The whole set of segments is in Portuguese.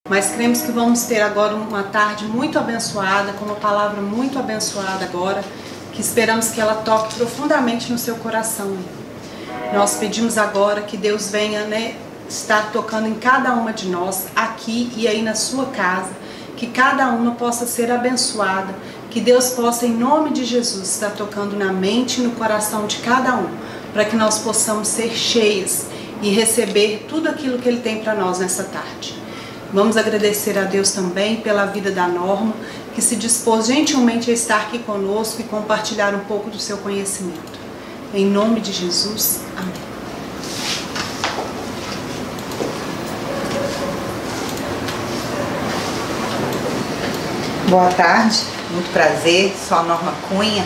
Mas cremos que vamos ter agora uma tarde muito abençoada, com uma palavra muito abençoada agora, que esperamos que ela toque profundamente no seu coração. Nós pedimos agora que Deus venha, estar tocando em cada uma de nós, aqui e aí na sua casa, que cada uma possa ser abençoada, que Deus possa, em nome de Jesus, estar tocando na mente e no coração de cada um, para que nós possamos ser cheias e receber tudo aquilo que Ele tem para nós nessa tarde. Vamos agradecer a Deus também pela vida da Norma, que se dispôs gentilmente a estar aqui conosco e compartilhar um pouco do seu conhecimento. Em nome de Jesus, amém. Boa tarde, muito prazer, sou a Norma Cunha,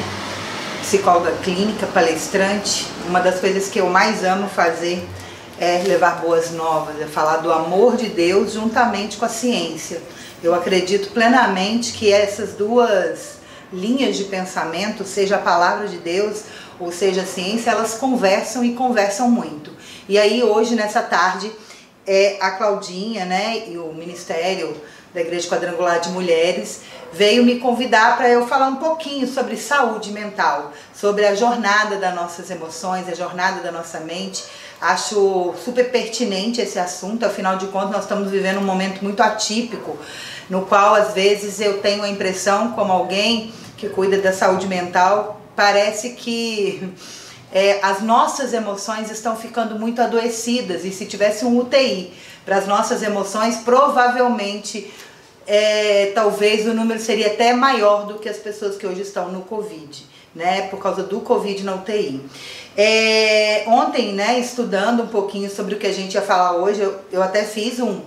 psicóloga clínica, palestrante. Uma das coisas que eu mais amo fazer é levar boas novas, é falar do amor de Deus juntamente com a ciência. Eu acredito plenamente que essas duas linhas de pensamento, seja a palavra de Deus ou seja a ciência, elas conversam e conversam muito. E aí hoje, nessa tarde, a Claudinha, e o Ministério da Igreja Quadrangular de Mulheres veio me convidar para eu falar um pouquinho sobre saúde mental, sobre a jornada das nossas emoções, a jornada da nossa mente. Acho super pertinente esse assunto, afinal de contas nós estamos vivendo um momento muito atípico, no qual às vezes eu tenho a impressão, como alguém que cuida da saúde mental, parece que as nossas emoções estão ficando muito adoecidas, e se tivesse um UTI para as nossas emoções, provavelmente talvez o número seria até maior do que as pessoas que hoje estão no Covid, por causa do Covid na UTI. Ontem, estudando um pouquinho sobre o que a gente ia falar hoje, eu até fiz um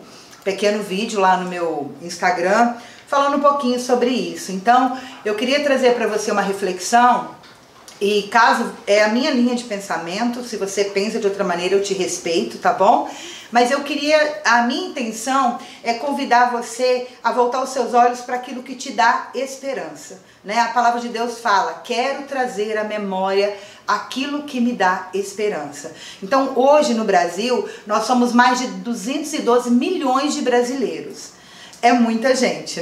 pequeno vídeo lá no meu Instagram falando um pouquinho sobre isso. Então, eu queria trazer para você uma reflexão, e caso a minha linha de pensamento, se você pensa de outra maneira, eu te respeito, tá bom? Mas a minha intenção é convidar você a voltar os seus olhos para aquilo que te dá esperança. A palavra de Deus fala: quero trazer à memória aquilo que me dá esperança. Então hoje no Brasil, nós somos mais de 212 milhões de brasileiros. É muita gente,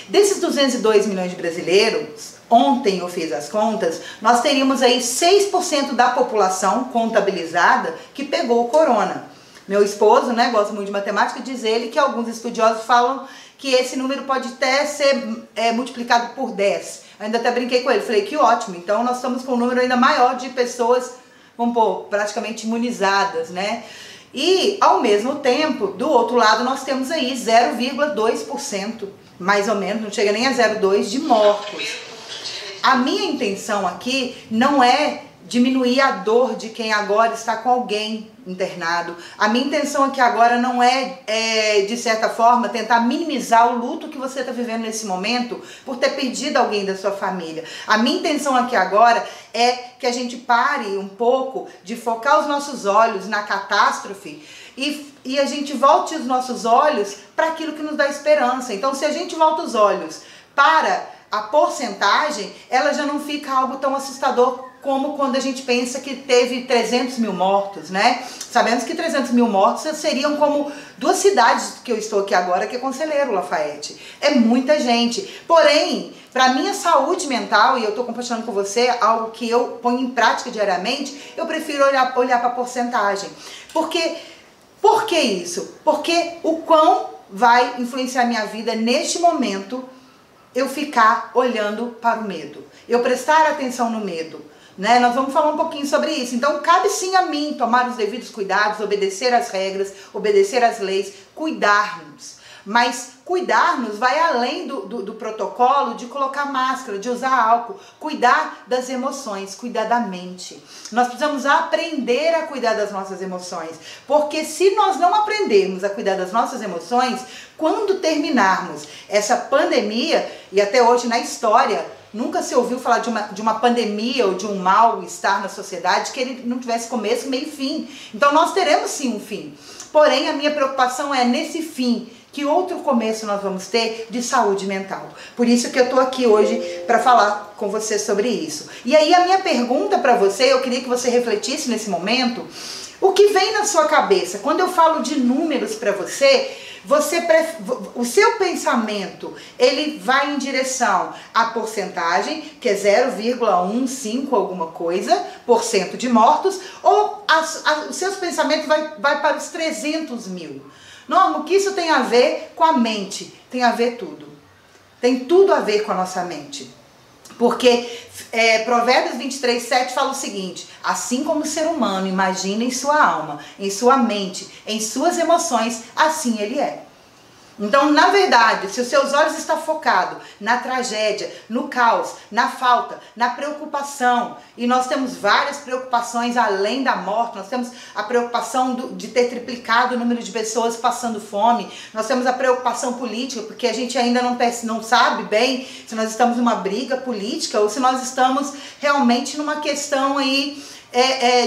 Desses 202 milhões de brasileiros, ontem eu fiz as contas, nós teríamos aí 6% da população contabilizada que pegou o corona. Meu esposo, gosta muito de matemática, diz ele que alguns estudiosos falam que esse número pode até ser multiplicado por 10. Eu ainda até brinquei com ele, falei que ótimo, então nós estamos com um número ainda maior de pessoas, vamos pôr, praticamente imunizadas, E, ao mesmo tempo, do outro lado, nós temos aí 0,2%, mais ou menos, não chega nem a 0,2% de mortos. A minha intenção aqui não é diminuir a dor de quem agora está com alguém internado. A minha intenção aqui agora não é, de certa forma, tentar minimizar o luto que você está vivendo nesse momento por ter perdido alguém da sua família. A minha intenção aqui agora é que a gente pare um pouco de focar os nossos olhos na catástrofe e a gente volte os nossos olhos para aquilo que nos dá esperança. Então, se a gente volta os olhos para a porcentagem, ela já não fica algo tão assustador como quando a gente pensa que teve 300 mil mortos, Sabemos que 300 mil mortos seriam como 2 cidades que eu estou aqui agora, que é Conselheiro Lafayette. É muita gente. Porém, para a minha saúde mental, e eu estou compartilhando com você algo que eu ponho em prática diariamente, eu prefiro olhar para a porcentagem. Por que isso? Porque o quão vai influenciar minha vida neste momento eu ficar olhando para o medo, eu prestar atenção no medo. Nós vamos falar um pouquinho sobre isso. Então cabe sim a mim tomar os devidos cuidados, obedecer às regras, obedecer às leis, cuidar-nos. Mas cuidar-nos vai além do protocolo de colocar máscara, de usar álcool, cuidar das emoções, cuidar da mente. Nós precisamos aprender a cuidar das nossas emoções, porque se nós não aprendermos a cuidar das nossas emoções, quando terminarmos essa pandemia, e até hoje na história, nunca se ouviu falar de uma pandemia ou de um mal-estar na sociedade que ele não tivesse começo, meio e fim. Então nós teremos sim um fim. Porém, a minha preocupação é nesse fim, que outro começo nós vamos ter de saúde mental. Por isso que eu estou aqui hoje para falar com você sobre isso. E aí a minha pergunta para você, eu queria que você refletisse nesse momento, o que vem na sua cabeça? Quando eu falo de números para você, o seu pensamento, ele vai em direção à porcentagem, que é 0,15 alguma coisa, por cento de mortos, ou os seus pensamentos vai para os 300 mil. Norma, o que isso tem a ver com a mente? Tem a ver tudo. Tem tudo a ver com a nossa mente. Porque Provérbios 23:7 fala o seguinte: assim como o ser humano imagina em sua alma, em sua mente, em suas emoções, assim ele é. Então, na verdade, se os seus olhos estão focados na tragédia, no caos, na falta, na preocupação, e nós temos várias preocupações além da morte, nós temos a preocupação de ter triplicado o número de pessoas passando fome, nós temos a preocupação política, porque a gente ainda não sabe bem se nós estamos numa briga política ou se nós estamos realmente numa questão aí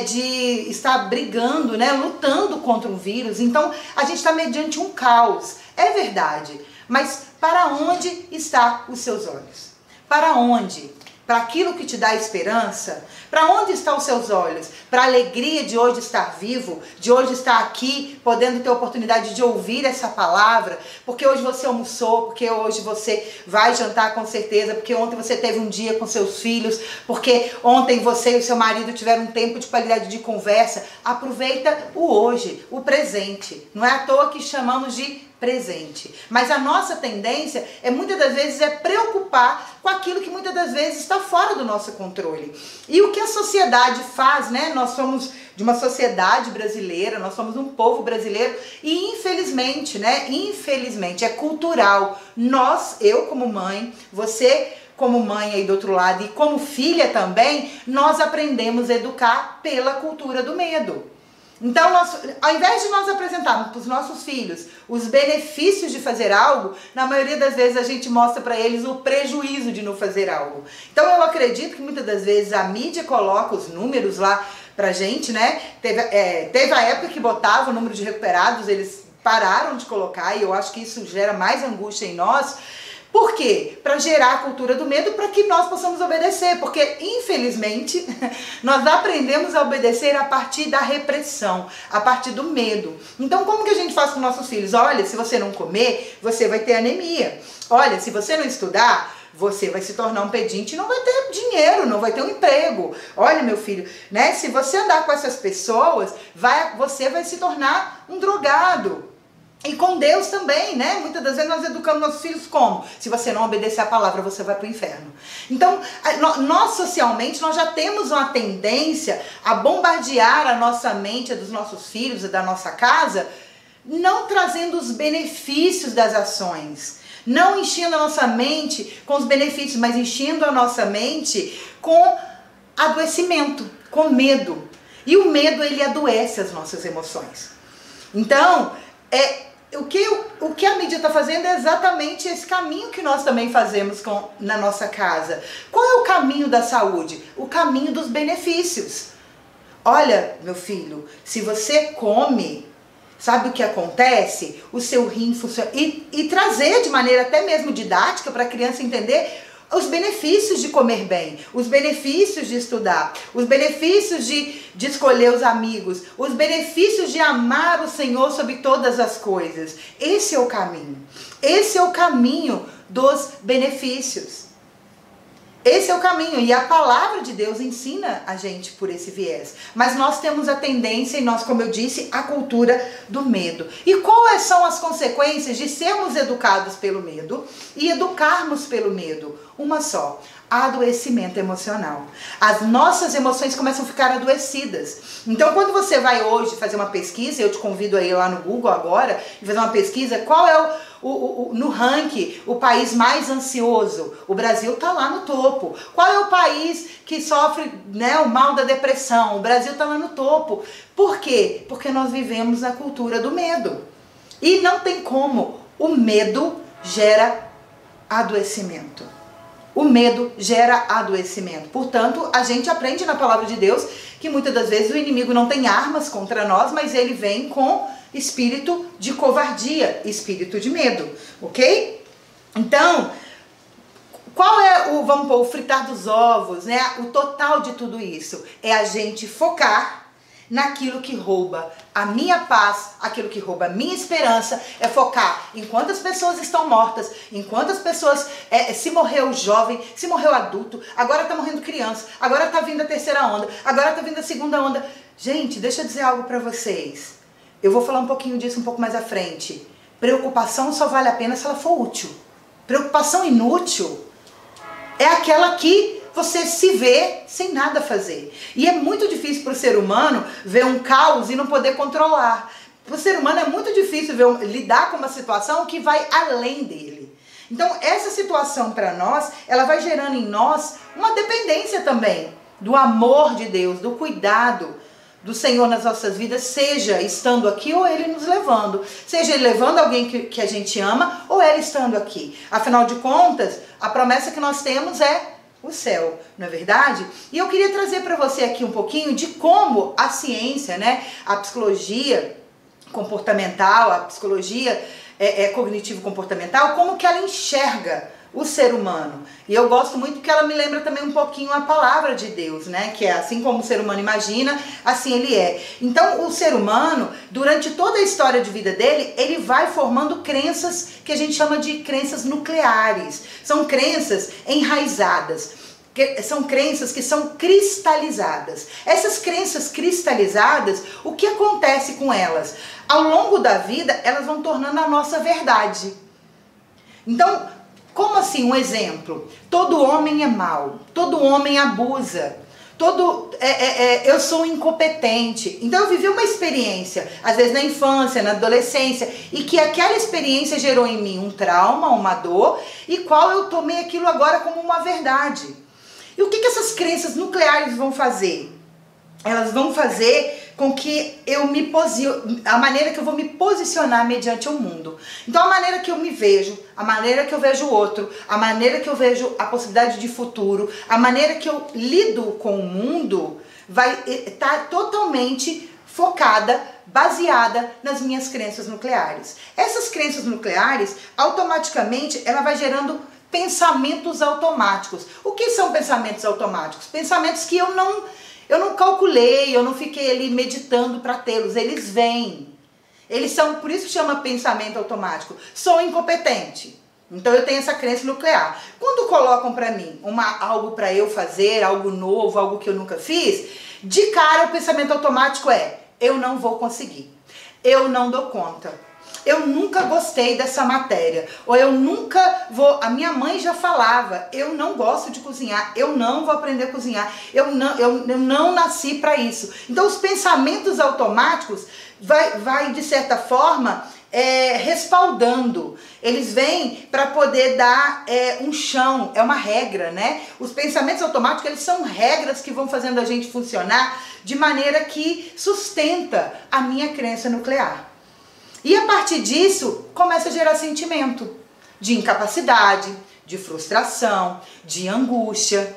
de estar brigando, né, lutando contra um vírus. Então, a gente está mediante um caos. É verdade, mas para onde estão os seus olhos? Para onde? Para aquilo que te dá esperança? Para onde estão os seus olhos? Para a alegria de hoje estar vivo, de hoje estar aqui, podendo ter a oportunidade de ouvir essa palavra, porque hoje você almoçou, porque hoje você vai jantar com certeza, porque ontem você teve um dia com seus filhos, porque ontem você e o seu marido tiveram um tempo de qualidade de conversa. Aproveita o hoje, o presente. Não é à toa que chamamos de presente. Mas a nossa tendência muitas das vezes preocupar com aquilo que muitas das vezes está fora do nosso controle. E o que a sociedade faz, né? Nós somos de uma sociedade brasileira, nós somos um povo brasileiro e infelizmente, né? Infelizmente é cultural. Eu como mãe, você como mãe aí do outro lado e como filha também, nós aprendemos a educar pela cultura do medo. Então, ao invés de nós apresentarmos para os nossos filhos os benefícios de fazer algo, na maioria das vezes a gente mostra para eles o prejuízo de não fazer algo. Então, eu acredito que muitas das vezes a mídia coloca os números lá pra gente, né? Teve a época que botava o número de recuperados, eles pararam de colocar e eu acho que isso gera mais angústia em nós. Por quê? Para gerar a cultura do medo, para que nós possamos obedecer, porque infelizmente nós aprendemos a obedecer a partir da repressão, a partir do medo. Então como que a gente faz com nossos filhos? Olha, se você não comer, você vai ter anemia. Olha, se você não estudar, você vai se tornar um pedinte e não vai ter dinheiro, não vai ter um emprego. Olha, meu filho, né? Se você andar com essas pessoas, você vai se tornar um drogado. E com Deus também, né? Muitas das vezes nós educamos nossos filhos como? Se você não obedecer a palavra, você vai para o inferno. Então, nós socialmente, nós já temos uma tendência a bombardear a nossa mente, a dos nossos filhos, a da nossa casa, não trazendo os benefícios das ações. Não enchendo a nossa mente com os benefícios, mas enchendo a nossa mente com adoecimento, com medo. E o medo, ele adoece as nossas emoções. Então, o que a mídia está fazendo é exatamente esse caminho que nós também fazemos na nossa casa. Qual é o caminho da saúde? O caminho dos benefícios. Olha, meu filho, se você come, sabe o que acontece? O seu rim funciona. E trazer de maneira até mesmo didática para a criança entender os benefícios de comer bem, os benefícios de estudar, os benefícios de escolher os amigos, os benefícios de amar o Senhor sobre todas as coisas. Esse é o caminho. Esse é o caminho dos benefícios. Esse é o caminho, e a palavra de Deus ensina a gente por esse viés. Mas nós temos a tendência, e nós, como eu disse, a cultura do medo. E quais são as consequências de sermos educados pelo medo e educarmos pelo medo? Uma só: adoecimento emocional. As nossas emoções começam a ficar adoecidas. Então, quando você vai hoje fazer uma pesquisa, eu te convido a ir lá no Google agora e fazer uma pesquisa, qual é no ranking o país mais ansioso? O Brasil está lá no topo. Qual é o país que sofre, né, o mal da depressão? O Brasil está lá no topo. Por quê? Porque nós vivemos na cultura do medo. E não tem como. O medo gera adoecimento. O medo gera adoecimento. Portanto, a gente aprende na palavra de Deus que muitas das vezes o inimigo não tem armas contra nós, mas ele vem com espírito de covardia, espírito de medo, ok? Então, qual é o fritar dos ovos, né? O total de tudo isso é a gente focar naquilo que rouba a minha paz, aquilo que rouba a minha esperança, é focar em quantas pessoas estão mortas, em quantas pessoas, se morreu jovem, se morreu adulto, agora tá morrendo criança, agora tá vindo a terceira onda, agora tá vindo a segunda onda. Gente, deixa eu dizer algo pra vocês. Eu vou falar um pouquinho disso um pouco mais à frente. Preocupação só vale a pena se ela for útil. Preocupação inútil é aquela que você se vê sem nada fazer. E é muito difícil para o ser humano ver um caos e não poder controlar. Para o ser humano é muito difícil lidar com uma situação que vai além dele. Então essa situação para nós, ela vai gerando em nós uma dependência também do amor de Deus, do cuidado do Senhor nas nossas vidas, seja estando aqui ou Ele nos levando. Seja Ele levando alguém que a gente ama ou Ele estando aqui. Afinal de contas, a promessa que nós temos é o céu, não é verdade? E eu queria trazer para você aqui um pouquinho de como a ciência, né, a psicologia comportamental, a psicologia cognitivo-comportamental, como que ela enxerga o ser humano. E eu gosto muito porque ela me lembra também um pouquinho a palavra de Deus, né? Que é assim como o ser humano imagina, assim ele é. Então o ser humano, durante toda a história de vida dele, ele vai formando crenças que a gente chama de crenças nucleares. São crenças enraizadas. São crenças que são cristalizadas. Essas crenças cristalizadas, o que acontece com elas? Ao longo da vida, elas vão tornando a nossa verdade. Então, como assim? Um exemplo. Todo homem é mau, todo homem abusa, eu sou incompetente. Então eu vivi uma experiência, às vezes na infância, na adolescência, e que aquela experiência gerou em mim um trauma, uma dor, e qual eu tomei aquilo agora como uma verdade. E o que essas crenças nucleares vão fazer? Elas vão fazer com que a maneira que eu vou me posicionar mediante o mundo. Então a maneira que eu me vejo, a maneira que eu vejo o outro, a maneira que eu vejo a possibilidade de futuro, a maneira que eu lido com o mundo vai estar totalmente focada, baseada nas minhas crenças nucleares. Essas crenças nucleares, automaticamente, ela vai gerando pensamentos automáticos. O que são pensamentos automáticos? Pensamentos que eu não calculei, eu não fiquei ali meditando para tê-los, eles vêm. Eles são, por isso chama pensamento automático. Sou incompetente. Então eu tenho essa crença nuclear. Quando colocam para mim algo para eu fazer, algo novo, algo que eu nunca fiz, de cara o pensamento automático é: eu não vou conseguir, eu não dou conta. Eu nunca gostei dessa matéria, ou eu nunca vou, a minha mãe já falava, eu não gosto de cozinhar, eu não vou aprender a cozinhar, eu não nasci para isso. Então os pensamentos automáticos vai de certa forma respaldando, eles vêm para poder dar um chão, é uma regra, né? Os pensamentos automáticos, eles são regras que vão fazendo a gente funcionar de maneira que sustenta a minha crença nuclear. E a partir disso, começa a gerar sentimento de incapacidade, de frustração, de angústia,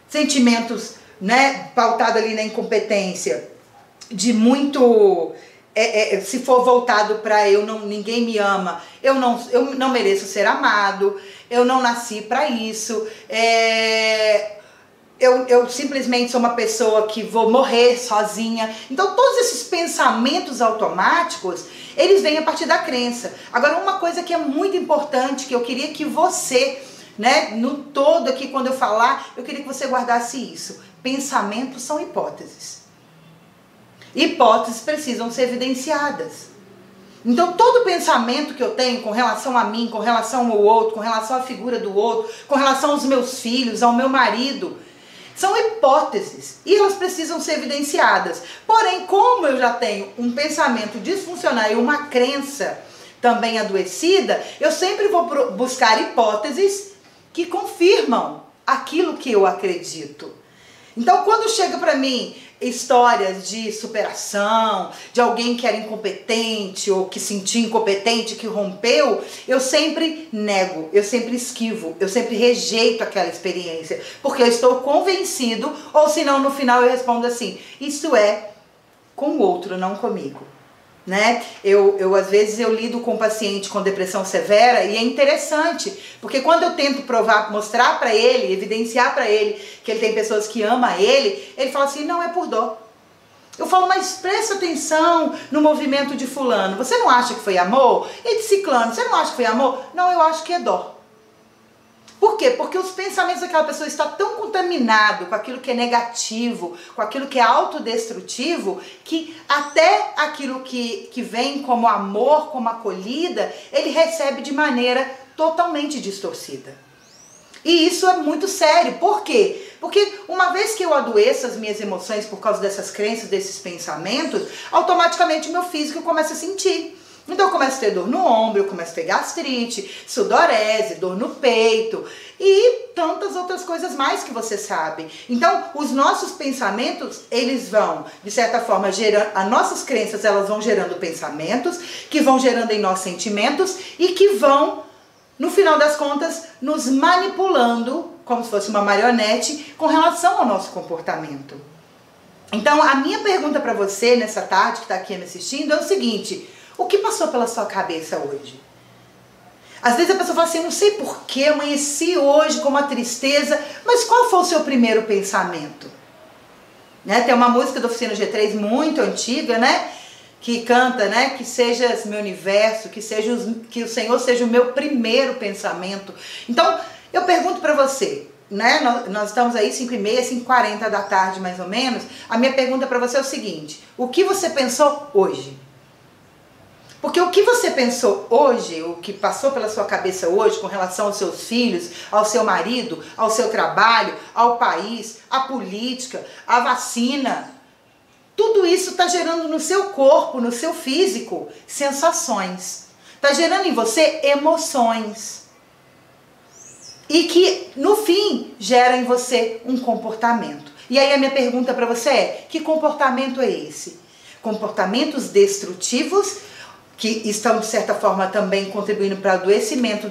sentimentos, né, pautado ali na incompetência, de muito, se for voltado para ninguém me ama, eu não mereço ser amado, eu não nasci para isso, eu simplesmente sou uma pessoa que vou morrer sozinha. Então todos esses pensamentos automáticos, eles vêm a partir da crença. Agora, uma coisa que é muito importante, que eu queria que você, né, no todo aqui, quando eu falar, eu queria que você guardasse isso. Pensamentos são hipóteses. Hipóteses precisam ser evidenciadas. Então, todo pensamento que eu tenho com relação a mim, com relação ao outro, com relação à figura do outro, com relação aos meus filhos, ao meu marido, são hipóteses e elas precisam ser evidenciadas. Porém, como eu já tenho um pensamento disfuncional e uma crença também adoecida, eu sempre vou buscar hipóteses que confirmam aquilo que eu acredito. Então, quando chega para mim histórias de superação, de alguém que era incompetente ou que se sentia incompetente, que rompeu, eu sempre nego, eu sempre esquivo, eu sempre rejeito aquela experiência, porque eu estou convencido, ou senão no final eu respondo assim: isso é com o outro, não comigo. Né? Às vezes eu lido com um paciente com depressão severa e é interessante, porque quando eu tento mostrar para ele, evidenciar para ele que ele tem pessoas que amam ele fala assim: não, é por dó. Eu falo, mas presta atenção no movimento de fulano. Você não acha que foi amor? E de ciclano, você não acha que foi amor? Não, eu acho que é dó. Por quê? Porque os pensamentos daquela pessoa estão tão contaminados com aquilo que é negativo, com aquilo que é autodestrutivo, que até aquilo que vem como amor, como acolhida, ele recebe de maneira totalmente distorcida. E isso é muito sério. Por quê? Porque uma vez que eu adoeço as minhas emoções por causa dessas crenças, desses pensamentos, automaticamente o meu físico começa a sentir. Então eu começo a ter dor no ombro, eu começo a ter gastrite, sudorese, dor no peito e tantas outras coisas mais que você sabe. Então os nossos pensamentos, eles vão, de certa forma, gerando, as nossas crenças, elas vão gerando pensamentos, que vão gerando em nós sentimentos e que vão, no final das contas, nos manipulando, como se fosse uma marionete, com relação ao nosso comportamento. Então a minha pergunta para você nessa tarde, que está aqui me assistindo, é o seguinte: o que passou pela sua cabeça hoje? Às vezes a pessoa fala assim, eu não sei porquê, amanheci hoje com uma tristeza, mas qual foi o seu primeiro pensamento? Né? Tem uma música da Oficina G3 muito antiga, né? Que canta, né? Que seja meu universo, que o Senhor seja o meu primeiro pensamento. Então, eu pergunto para você, né? Nós estamos aí 5h30, 5h40 da tarde mais ou menos. A minha pergunta para você é o seguinte: o que você pensou hoje? Porque o que você pensou hoje, o que passou pela sua cabeça hoje com relação aos seus filhos, ao seu marido, ao seu trabalho, ao país, à política, à vacina, tudo isso está gerando no seu corpo, no seu físico, sensações. Está gerando em você emoções. E que, no fim, gera em você um comportamento. E aí a minha pergunta para você é: que comportamento é esse? Comportamentos destrutivos, que estão, de certa forma, também contribuindo para o adoecimento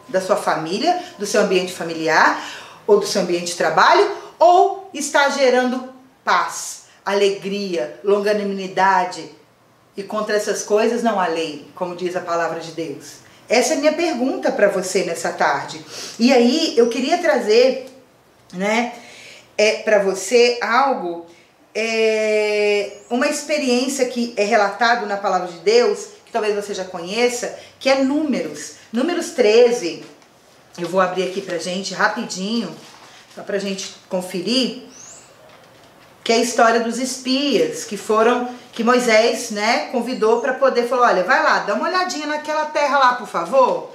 da sua família, do seu ambiente familiar, ou do seu ambiente de trabalho, ou está gerando paz, alegria, longanimidade, e contra essas coisas não há lei, como diz a palavra de Deus? Essa é a minha pergunta para você nessa tarde. E aí eu queria trazer, né, para você algo, uma experiência que é relatado na palavra de Deus, que talvez você já conheça, que é Números 13. Eu vou abrir aqui pra gente rapidinho, só pra gente conferir, que é a história dos espias, que Moisés, né, convidou para poder, falou, olha, vai lá, dá uma olhadinha naquela terra lá, por favor,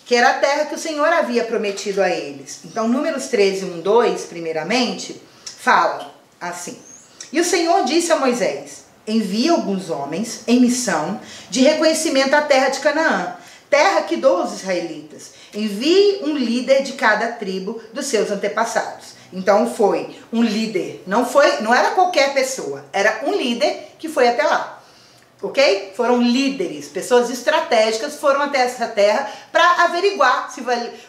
que era a terra que o Senhor havia prometido a eles. Então, Números 13, 1, 2, primeiramente, fala assim: e o Senhor disse a Moisés: envia alguns homens em missão de reconhecimento à terra de Canaã, terra que dou aos israelitas. Envie um líder de cada tribo dos seus antepassados. Então foi um líder, não era qualquer pessoa, era um líder que foi até lá, ok? Foram líderes, pessoas estratégicas foram até essa terra para averiguar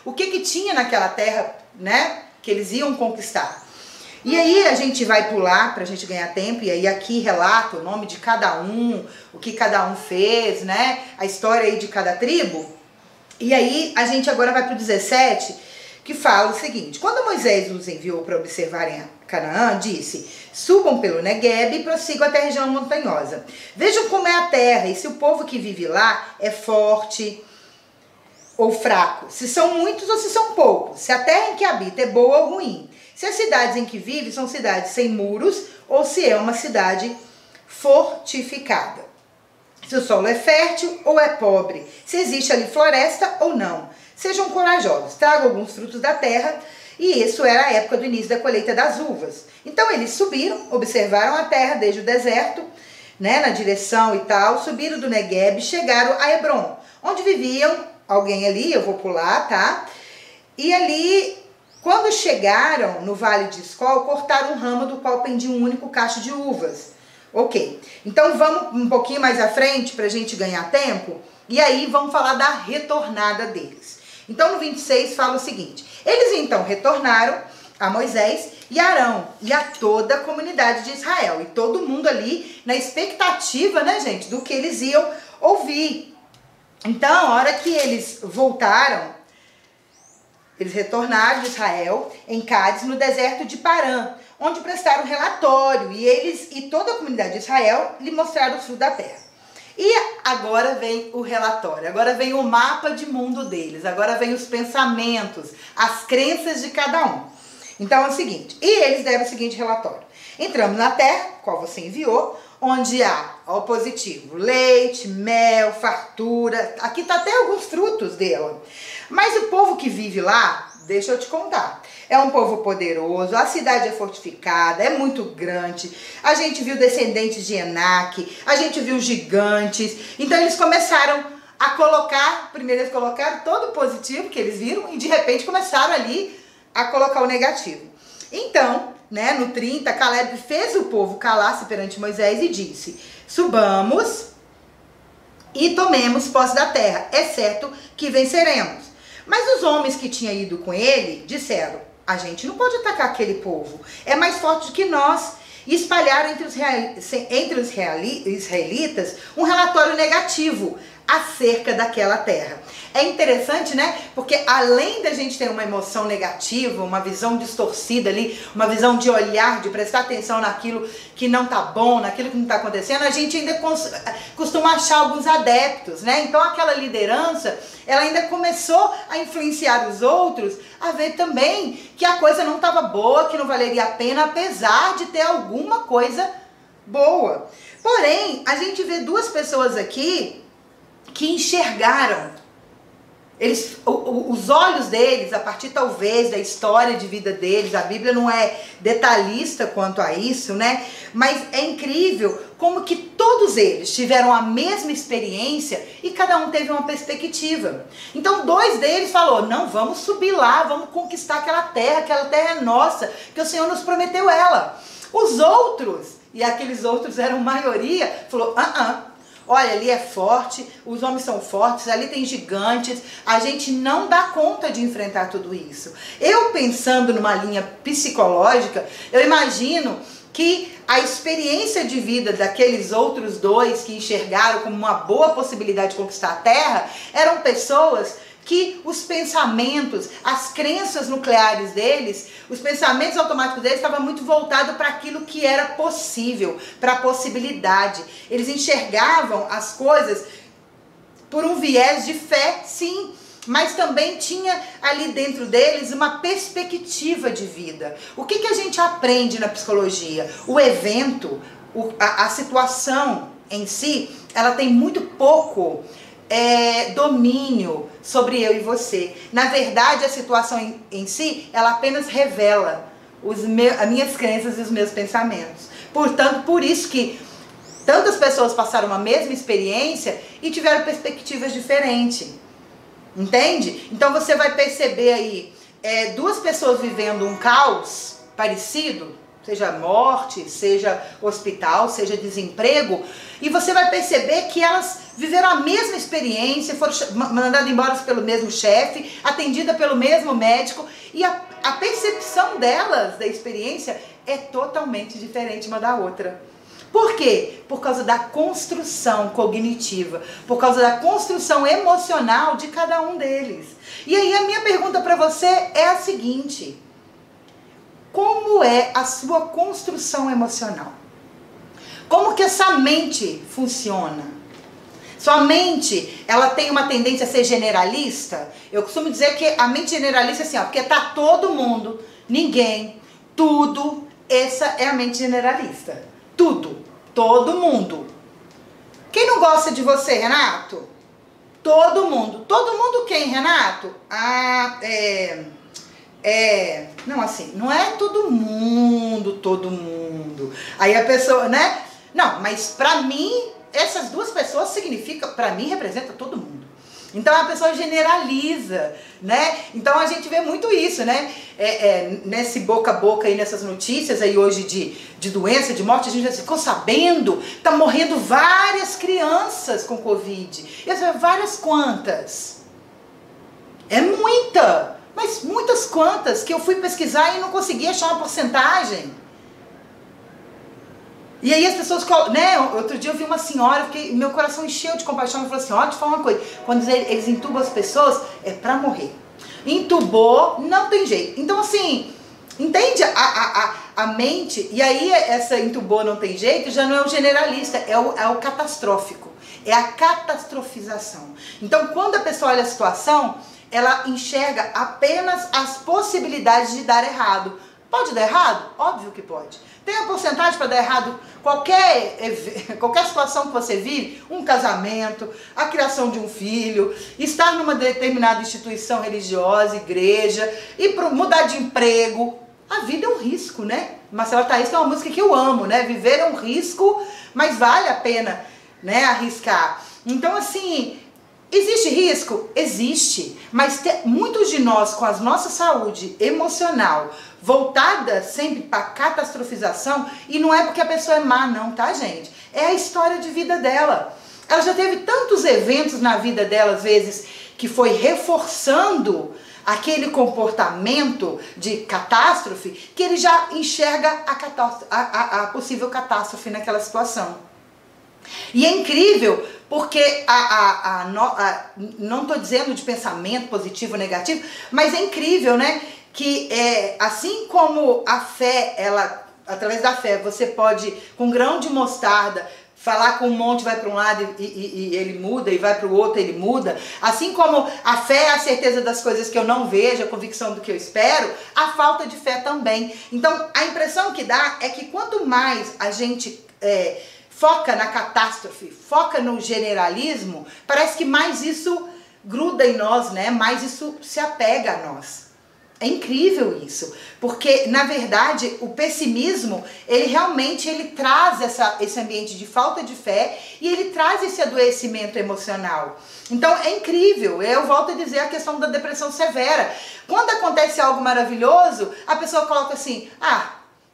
o que tinha naquela terra, né, que eles iam conquistar. E aí a gente vai pular para a gente ganhar tempo, e aí aqui relata o nome de cada um, o que cada um fez, né, a história aí de cada tribo. E aí a gente agora vai para o 17, que fala o seguinte: quando Moisés os enviou para observarem Canaã, disse: subam pelo Negueb e prossigam até a região montanhosa. Vejam como é a terra e se o povo que vive lá é forte ou fraco, se são muitos ou se são poucos, se a terra em que habita é boa ou ruim, se as cidades em que vive são cidades sem muros ou se é uma cidade fortificada, se o solo é fértil ou é pobre, se existe ali floresta ou não. Sejam corajosos, tragam alguns frutos da terra. E isso era a época do início da colheita das uvas. Então eles subiram, observaram a terra desde o deserto, né, na direção e tal, subiram do Negueb, chegaram a Hebron, onde viviam alguém ali, eu vou pular, tá? E ali, quando chegaram no Vale de Escol, cortaram um ramo do qual pendia um único cacho de uvas. Ok, então vamos um pouquinho mais à frente para a gente ganhar tempo, e aí vamos falar da retornada deles. Então no 26 fala o seguinte: eles então retornaram a Moisés e Arão e a toda a comunidade de Israel, e todo mundo ali na expectativa, né, gente, do que eles iam ouvir. Então, a hora que eles voltaram, Eles retornaram de Israel em Cádiz, no deserto de Parã, onde prestaram relatório, e eles e toda a comunidade de Israel lhe mostraram o fruto da terra. E agora vem o relatório, agora vem o mapa de mundo deles, agora vem os pensamentos, as crenças de cada um. Então é o seguinte, e eles deram o seguinte relatório: entramos na terra, qual você enviou, onde há, ó, positivo, leite, mel, fartura, aqui tá até alguns frutos dela. Mas o povo que vive lá, deixa eu te contar, é um povo poderoso, a cidade é fortificada, é muito grande, a gente viu descendentes de Enaque, a gente viu gigantes. Então eles começaram a colocar, primeiro eles colocaram todo o positivo que eles viram e de repente começaram ali a colocar o negativo. Então, né, no 30, Caleb fez o povo calar-se perante Moisés e disse: subamos e tomemos posse da terra, é certo que venceremos. Mas os homens que tinham ido com ele disseram: a gente não pode atacar aquele povo, é mais forte do que nós. E espalharam entre os israelitas um relatório negativo acerca daquela terra. É interessante, né? Porque além da gente ter uma emoção negativa, uma visão distorcida ali, uma visão de olhar, de prestar atenção naquilo que não tá bom, naquilo que não tá acontecendo, a gente ainda costuma achar alguns adeptos, né? Então aquela liderança, ela ainda começou a influenciar os outros a ver também que a coisa não estava boa, que não valeria a pena, apesar de ter alguma coisa boa. Porém, a gente vê duas pessoas aqui que enxergaram, os olhos deles, a partir talvez da história de vida deles, a Bíblia não é detalhista quanto a isso, né? Mas é incrível como que todos eles tiveram a mesma experiência e cada um teve uma perspectiva. Então dois deles falou: não, vamos subir lá, vamos conquistar aquela terra é nossa, que o Senhor nos prometeu ela. Os outros, e aqueles outros eram maioria, falou: olha, ali é forte, os homens são fortes, ali tem gigantes, a gente não dá conta de enfrentar tudo isso. Eu pensando numa linha psicológica, eu imagino que a experiência de vida daqueles outros dois que enxergaram como uma boa possibilidade de conquistar a terra, eram pessoas que os pensamentos, as crenças nucleares deles, os pensamentos automáticos deles estavam muito voltados para aquilo que era possível, para a possibilidade. Eles enxergavam as coisas por um viés de fé, sim, mas também tinha ali dentro deles uma perspectiva de vida. O que a gente aprende na psicologia? O evento, a situação em si, ela tem muito pouco domínio sobre eu e você. Na verdade, a situação em si, ela apenas revela as minhas crenças e os meus pensamentos. Portanto, por isso que tantas pessoas passaram a mesma experiência e tiveram perspectivas diferentes. Entende? Então você vai perceber aí duas pessoas vivendo um caos parecido, seja morte, seja hospital, seja desemprego, e você vai perceber que elas viveram a mesma experiência, foram mandadas embora pelo mesmo chefe, atendida pelo mesmo médico, e a percepção delas da experiência é totalmente diferente uma da outra. Por quê? Por causa da construção cognitiva, por causa da construção emocional de cada um deles. E aí a minha pergunta para você é a seguinte: como é a sua construção emocional? Como que essa mente funciona? Sua mente, ela tem uma tendência a ser generalista? Eu costumo dizer que a mente generalista é assim, porque tá todo mundo, ninguém, tudo, essa é a mente generalista. Tudo, todo mundo. Quem não gosta de você, Renato? Todo mundo. Todo mundo quem, Renato? Não, assim, não é todo mundo. Aí a pessoa, né? Não, mas pra mim, essas duas pessoas significam, pra mim, representa todo mundo. Então a pessoa generaliza, né? Então a gente vê muito isso, né? Nesse boca a boca aí, nessas notícias aí hoje de doença, de morte, a gente já ficou sabendo, tá morrendo várias crianças com Covid. Várias quantas? É muita, mas muitas quantas que eu fui pesquisar e não consegui achar uma porcentagem. E aí as pessoas, né, outro dia eu vi uma senhora, meu coração encheu de compaixão, e falou assim: ó, deixa eu falar uma coisa, quando eles entubam as pessoas, é pra morrer. entubou, não tem jeito. Então assim, entende a mente? E aí essa entubou, não tem jeito, já não é o generalista, é o catastrófico. É a catastrofização. Então quando a pessoa olha a situação, ela enxerga apenas as possibilidades de dar errado. Pode dar errado? Óbvio que pode. Tem a porcentagem para dar errado qualquer situação que você vive, um casamento, a criação de um filho, estar numa determinada instituição religiosa, igreja, e mudar de emprego. A vida é um risco, né? Marcela Thaís tem uma música que eu amo, né? Viver é um risco, mas vale a pena, né, arriscar. Então assim, existe risco? Existe, mas muitos de nós com a nossa saúde emocional voltada sempre para catastrofização, e não é porque a pessoa é má não, tá gente? É a história de vida dela. Ela já teve tantos eventos na vida dela, às vezes, que foi reforçando aquele comportamento de catástrofe, que ele já enxerga a possível catástrofe naquela situação. E é incrível porque não estou dizendo de pensamento positivo ou negativo, mas é incrível, né? Que assim como a fé, através da fé, você pode, com um grão de mostarda, falar com um monte, vai para um lado e ele muda, e vai para o outro, ele muda. Assim como a fé é a certeza das coisas que eu não vejo, a convicção do que eu espero, a falta de fé também. Então, a impressão que dá é que quanto mais a gente foca na catástrofe, foca no generalismo, parece que mais isso gruda em nós, né? Mais isso se apega a nós. É incrível isso, porque na verdade o pessimismo, ele realmente traz esse ambiente de falta de fé e ele traz esse adoecimento emocional. Então é incrível, eu volto a dizer a questão da depressão severa. Quando acontece algo maravilhoso, a pessoa coloca assim,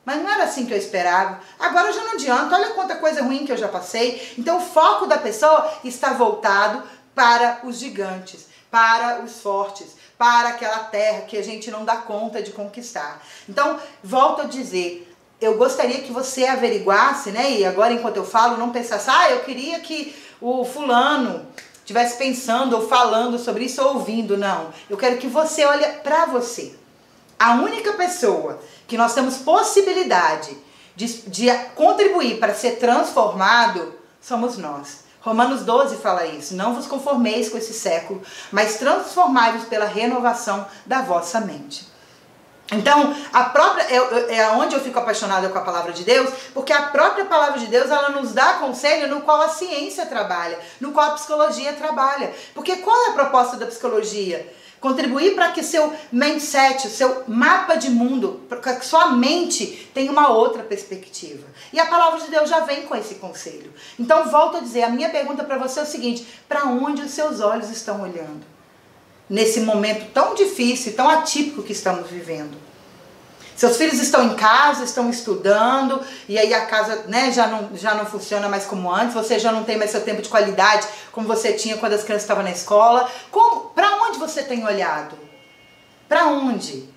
mas não era assim que eu esperava, agora já não adianta, olha quanta coisa ruim que eu já passei. Então o foco da pessoa está voltado para os gigantes, para os fortes, para aquela terra que a gente não dá conta de conquistar. Então, volto a dizer, eu gostaria que você averiguasse, né, e agora enquanto eu falo, não pensasse, eu queria que o fulano estivesse pensando ou falando sobre isso ou ouvindo, não. Eu quero que você olhe para você. A única pessoa que nós temos possibilidade de contribuir para ser transformado somos nós. Romanos 12 fala isso, não vos conformeis com esse século, mas transformai-vos pela renovação da vossa mente. Então, é onde eu fico apaixonada com a palavra de Deus, porque a própria palavra de Deus, ela nos dá conselho no qual a ciência trabalha, no qual a psicologia trabalha. Porque qual é a proposta da psicologia? Contribuir para que seu mindset, o seu mapa de mundo, para que sua mente tenha uma outra perspectiva. E a palavra de Deus já vem com esse conselho. Então, volto a dizer, a minha pergunta para você é o seguinte, para onde os seus olhos estão olhando? Nesse momento tão difícil, tão atípico que estamos vivendo. Seus filhos estão em casa, estão estudando, e aí a casa, né, já não funciona mais como antes, você já não tem mais seu tempo de qualidade como você tinha quando as crianças estavam na escola. Para onde você tem olhado? Para onde?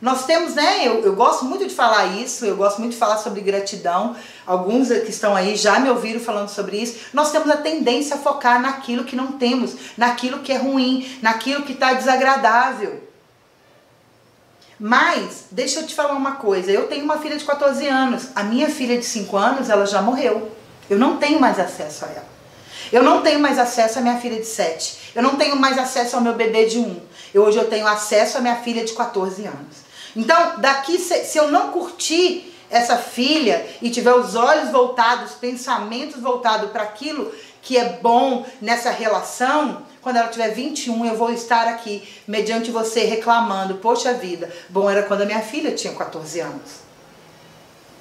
Nós temos, né, eu gosto muito de falar isso, eu gosto muito de falar sobre gratidão, alguns que estão aí já me ouviram falando sobre isso. Nós temos a tendência a focar naquilo que não temos, naquilo que é ruim, naquilo que está desagradável. Mas, deixa eu te falar uma coisa, eu tenho uma filha de 14 anos, a minha filha de 5 anos, ela já morreu. Eu não tenho mais acesso a ela. Eu não tenho mais acesso à minha filha de 7. Eu não tenho mais acesso ao meu bebê de 1. Hoje eu tenho acesso à minha filha de 14 anos. Então, daqui, se eu não curtir essa filha e tiver os olhos voltados, pensamentos voltados para aquilo que é bom nessa relação, quando ela tiver 21, eu vou estar aqui, mediante você, reclamando, poxa vida, bom era quando a minha filha tinha 14 anos.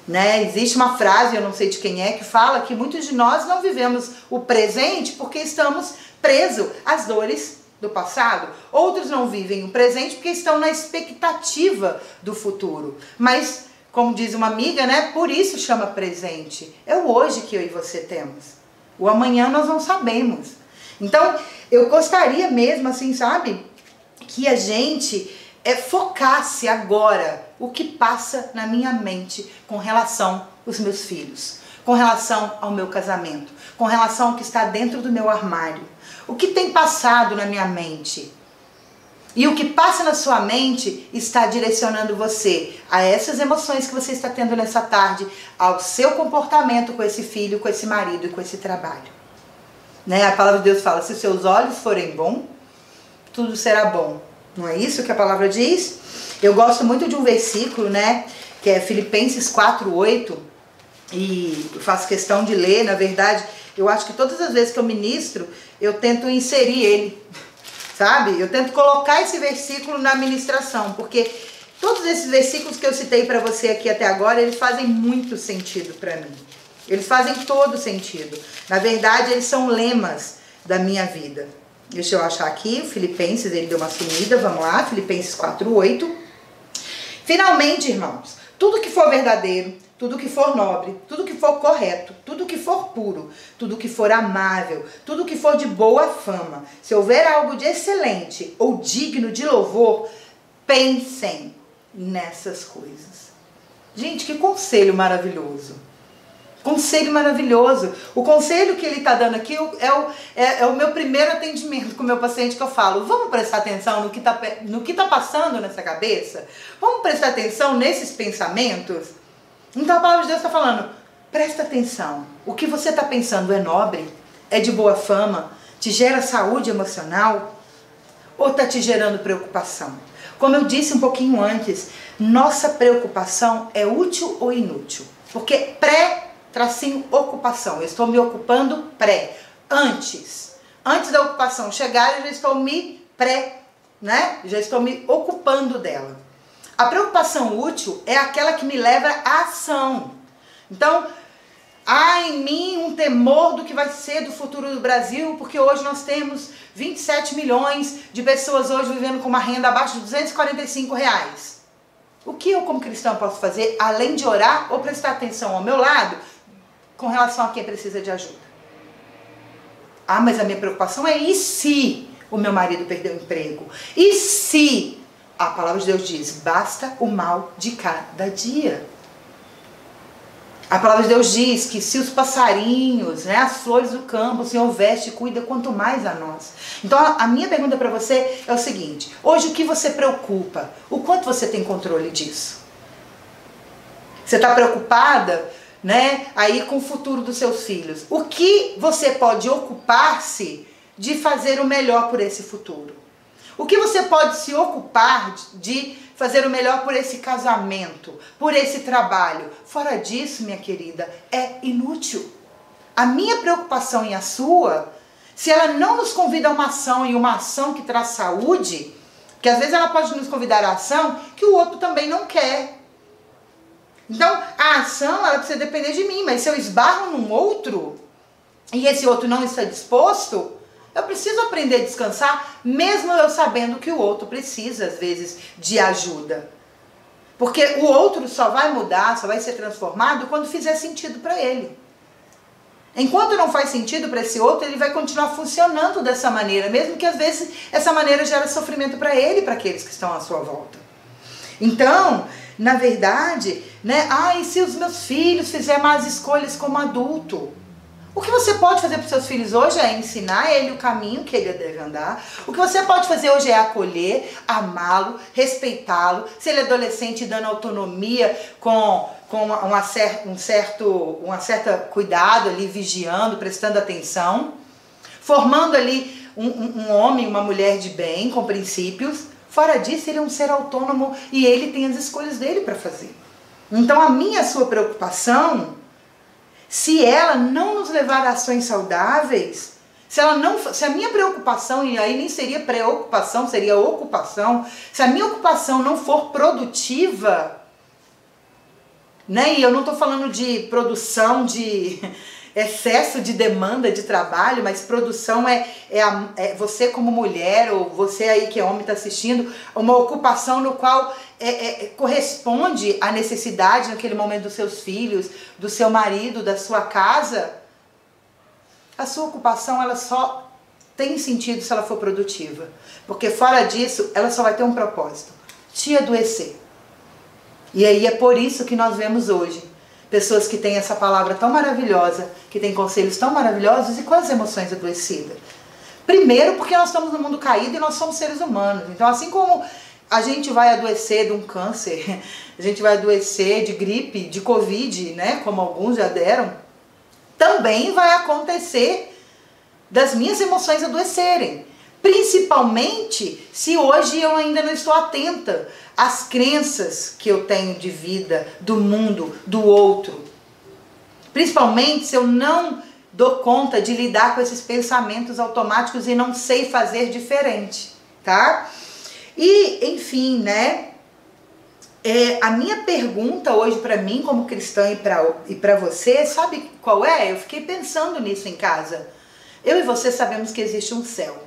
Né? Existe uma frase, eu não sei de quem é, que fala que muitos de nós não vivemos o presente porque estamos presos às dores do passado. Outros não vivem o presente porque estão na expectativa do futuro. Mas, como diz uma amiga, né, por isso chama presente. É o hoje que eu e você temos. O amanhã nós não sabemos. Então, eu gostaria mesmo, assim, sabe, que a gente focasse agora o que passa na minha mente com relação aos meus filhos, com relação ao meu casamento, com relação ao que está dentro do meu armário. O que tem passado na minha mente? E o que passa na sua mente está direcionando você a essas emoções que você está tendo nessa tarde, ao seu comportamento com esse filho, com esse marido e com esse trabalho. Né? A palavra de Deus fala, se os seus olhos forem bons, tudo será bom. Não é isso que a palavra diz? Eu gosto muito de um versículo, né? Que é Filipenses 4:8, e eu faço questão de ler. Na verdade, eu acho que todas as vezes que eu ministro, eu tento inserir ele, sabe? Eu tento colocar esse versículo na ministração, porque todos esses versículos que eu citei para você aqui até agora, eles fazem muito sentido para mim. Eles fazem todo sentido. Na verdade, eles são lemas da minha vida. Deixa eu achar aqui, Filipenses, ele deu uma sumida, vamos lá, Filipenses 4:8. Finalmente, irmãos, tudo que for verdadeiro, tudo que for nobre, tudo que for correto, tudo que for puro, tudo que for amável, tudo que for de boa fama, se houver algo de excelente ou digno de louvor, pensem nessas coisas. Gente, que conselho maravilhoso. Conselho maravilhoso. O conselho que ele está dando aqui é o meu primeiro atendimento com o meu paciente, que eu falo, vamos prestar atenção no que tá passando nessa cabeça? Vamos prestar atenção nesses pensamentos? Então a palavra de Deus está falando, presta atenção. O que você está pensando é nobre? É de boa fama? Te gera saúde emocional? Ou está te gerando preocupação? Como eu disse um pouquinho antes, nossa preocupação é útil ou inútil? Porque tracinho ocupação, eu estou me ocupando antes da ocupação chegar, eu já estou me já estou me ocupando dela. A preocupação útil é aquela que me leva à ação. Então, há em mim um temor do que vai ser do futuro do Brasil, porque hoje nós temos 27 milhões de pessoas hoje vivendo com uma renda abaixo de R$245. O que eu como cristão posso fazer, além de orar ou prestar atenção ao meu lado, com relação a quem precisa de ajuda? Ah, mas a minha preocupação é e se o meu marido perdeu o emprego? E se? A palavra de Deus diz, basta o mal de cada dia. A palavra de Deus diz que se os passarinhos, né, as flores do campo, o Senhor veste e cuida, quanto mais a nós. Então a minha pergunta para você é o seguinte, hoje o que você preocupa? O quanto você tem controle disso? Você está preocupada, né, aí com o futuro dos seus filhos? O que você pode ocupar-se de fazer o melhor por esse futuro? O que você pode se ocupar de fazer o melhor por esse casamento, por esse trabalho? Fora disso, minha querida, é inútil. A minha preocupação e a sua, se ela não nos convida a uma ação, e uma ação que traz saúde, que às vezes ela pode nos convidar a ação que o outro também não quer. Então, a ação, ela precisa depender de mim, mas se eu esbarro num outro, e esse outro não está disposto, eu preciso aprender a descansar, mesmo eu sabendo que o outro precisa, às vezes, de ajuda. Porque o outro só vai mudar, só vai ser transformado quando fizer sentido para ele. Enquanto não faz sentido para esse outro, ele vai continuar funcionando dessa maneira, mesmo que às vezes essa maneira gera sofrimento para ele e para aqueles que estão à sua volta. Então, na verdade, né, e se os meus filhos fizerem más escolhas como adulto? O que você pode fazer para os seus filhos hoje é ensinar ele o caminho que ele deve andar. O que você pode fazer hoje é acolher, amá-lo, respeitá-lo. Se ele é adolescente, dando autonomia com um certo cuidado ali, vigiando, prestando atenção. Formando ali um homem, uma mulher de bem, com princípios. Fora disso, ele é um ser autônomo e ele tem as escolhas dele para fazer. Então a sua preocupação, se ela não nos levar a ações saudáveis, se a minha preocupação, e aí nem seria preocupação, seria ocupação, se a minha ocupação não for produtiva, né, e eu não estou falando de produção, de excesso de demanda de trabalho, mas produção é você como mulher, ou você aí que é homem está assistindo, uma ocupação no qual corresponde à necessidade naquele momento dos seus filhos, do seu marido, da sua casa. A sua ocupação, ela só tem sentido se ela for produtiva, porque fora disso ela só vai ter um propósito: te adoecer. E aí é por isso que nós vemos hoje pessoas que têm essa palavra tão maravilhosa, que têm conselhos tão maravilhosos e com as emoções adoecidas. Primeiro porque nós estamos no mundo caído e nós somos seres humanos. Então assim como a gente vai adoecer de um câncer, a gente vai adoecer de gripe, de Covid, né, como alguns já deram, também vai acontecer das minhas emoções adoecerem. Principalmente se hoje eu ainda não estou atenta às crenças que eu tenho de vida, do mundo, do outro. Principalmente se eu não dou conta de lidar com esses pensamentos automáticos e não sei fazer diferente, tá? E, enfim, né? A minha pergunta hoje para mim como cristã e para você, sabe qual é? Eu fiquei pensando nisso em casa. Eu e você sabemos que existe um céu.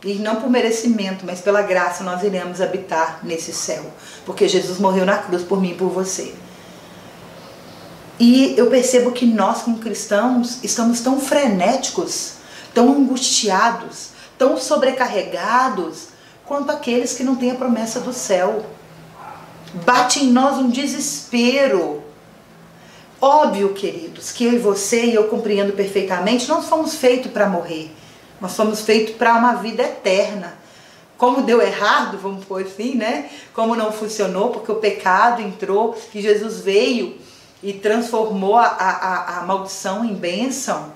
E não por merecimento, mas pela graça nós iremos habitar nesse céu. Porque Jesus morreu na cruz por mim e por você. E eu percebo que nós como cristãos estamos tão frenéticos, tão angustiados, tão sobrecarregados quanto aqueles que não têm a promessa do céu. Bate em nós um desespero. Óbvio, queridos, que eu e você, e eu compreendo perfeitamente, nós fomos feitos para morrer. Nós fomos feitos para uma vida eterna. Como deu errado, vamos pôr assim, né? Como não funcionou, porque o pecado entrou, que Jesus veio e transformou a maldição em bênção.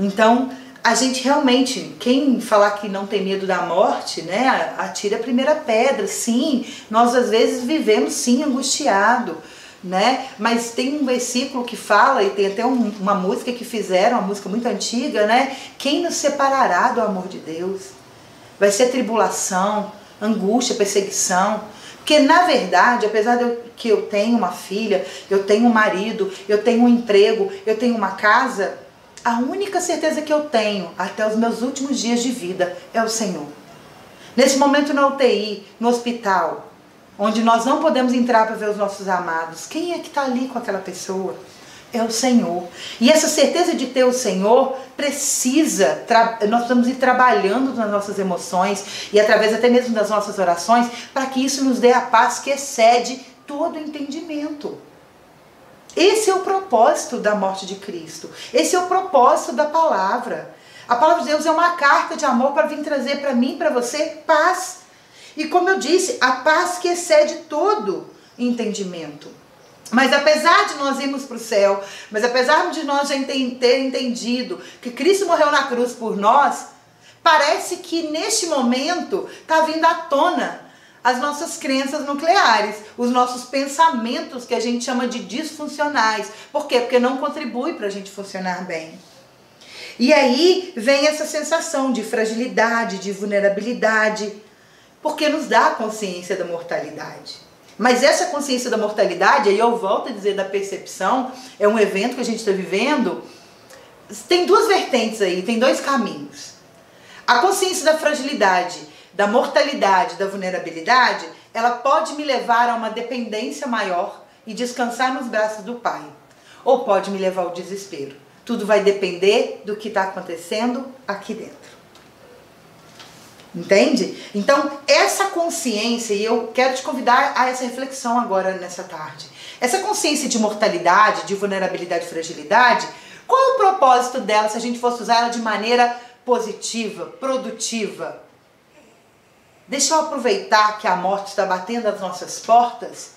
Então, a gente realmente, quem falar que não tem medo da morte, né, atira a primeira pedra. Sim, nós às vezes vivemos sim angustiado, né? Mas tem um versículo que fala, e tem até uma música que fizeram, uma música muito antiga, né? Quem nos separará do amor de Deus? Vai ser tribulação, angústia, perseguição. Porque na verdade, apesar de que eu tenho uma filha, eu tenho um marido, eu tenho um emprego, eu tenho uma casa, a única certeza que eu tenho até os meus últimos dias de vida é o Senhor. Nesse momento na UTI, no hospital, onde nós não podemos entrar para ver os nossos amados, quem é que está ali com aquela pessoa? É o Senhor. E essa certeza de ter o Senhor precisa, nós precisamos ir trabalhando nas nossas emoções e através até mesmo das nossas orações, para que isso nos dê a paz que excede todo entendimento. Esse é o propósito da morte de Cristo. Esse é o propósito da palavra. A palavra de Deus é uma carta de amor para vir trazer para mim e para você paz. E como eu disse, a paz que excede todo entendimento. Mas apesar de nós irmos para o céu, mas apesar de nós já ter entendido que Cristo morreu na cruz por nós, parece que neste momento está vindo à tona as nossas crenças nucleares, os nossos pensamentos que a gente chama de disfuncionais. Por quê? Porque não contribui para a gente funcionar bem. E aí vem essa sensação de fragilidade, de vulnerabilidade, porque nos dá a consciência da mortalidade. Mas essa consciência da mortalidade, aí eu volto a dizer da percepção, é um evento que a gente está vivendo, tem duas vertentes aí, tem dois caminhos. A consciência da fragilidade, da mortalidade, da vulnerabilidade, ela pode me levar a uma dependência maior e descansar nos braços do Pai. Ou pode me levar ao desespero. Tudo vai depender do que está acontecendo aqui dentro. Entende? Então, essa consciência, e eu quero te convidar a essa reflexão agora nessa tarde. Essa consciência de mortalidade, de vulnerabilidade e fragilidade, qual é o propósito dela se a gente fosse usar ela de maneira positiva, produtiva? Deixa eu aproveitar que a morte está batendo às nossas portas